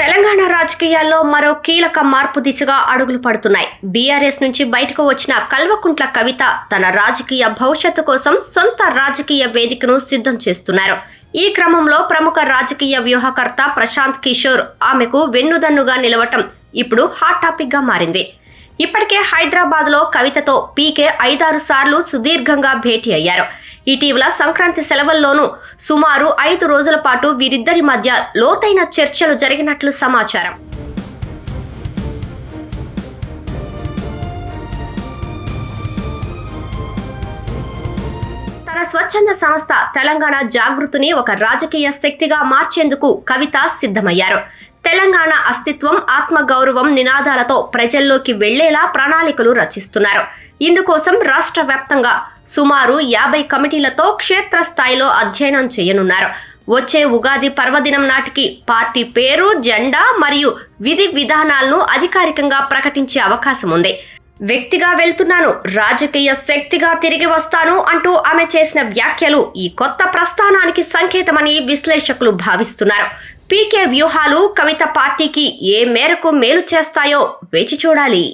తెలంగాణ రాజకీయాల్లో మరో కీలక మార్పు దిశగా అడుగులు పడుతున్నాయి. బీఆర్ఎస్ నుంచి బయటకు వచ్చిన కల్వకుంట్ల కవిత తన రాజకీయ భవిష్యత్తు కోసం సొంత రాజకీయ వేదికను సిద్ధం చేస్తున్నారు. ఈ క్రమంలో ప్రముఖ రాజకీయ వ్యూహకర్త ప్రశాంత్ కిషోర్ ఆమెకు వెన్నుదన్నుగా నిలవటం ఇప్పుడు హాట్ టాపిక్ గా మారింది. ఇప్పటికే హైదరాబాద్లో కవితతో పీకే 5-6 సార్లు సుదీర్ఘంగా భేటీ అయ్యారు. ఇటీవల సంక్రాంతి సెలవుల్లోనూ సుమారు 5 రోజుల పాటు వీరిద్దరి మధ్య లోతైన చర్చలు జరిగినట్లు సమాచారం. తన స్వచ్ఛంద సంస్థ తెలంగాణ జాగృతిని ఒక రాజకీయ శక్తిగా మార్చేందుకు కవిత సిద్ధమయ్యారు. తెలంగాణ అస్తిత్వం, ఆత్మగౌరవం నినాదాలతో ప్రజల్లోకి వెళ్లేలా ప్రణాళికలు రచిస్తున్నారు. ఇందుకోసం రాష్ట్ర వ్యాప్తంగా సుమారు 50 కమిటీలతో క్షేత్రస్థాయిలో అధ్యయనం చేయనున్నారు. వచ్చే ఉగాది పర్వదినం నాటికి పార్టీ పేరు, జెండా మరియు విధి విధానాలను అధికారికంగా ప్రకటించే అవకాశం ఉంది. వ్యక్తిగా వెళ్తున్నాను, రాజకీయ శక్తిగా తిరిగి వస్తాను అంటూ ఆమె చేసిన వ్యాఖ్యలు ఈ కొత్త ప్రస్థానానికి సంకేతమని విశ్లేషకులు భావిస్తున్నారు. పీకే వ్యూహాలు కవిత పార్టీకి ఏ మేరకు మేలు చేస్తాయో వేచి చూడాలి.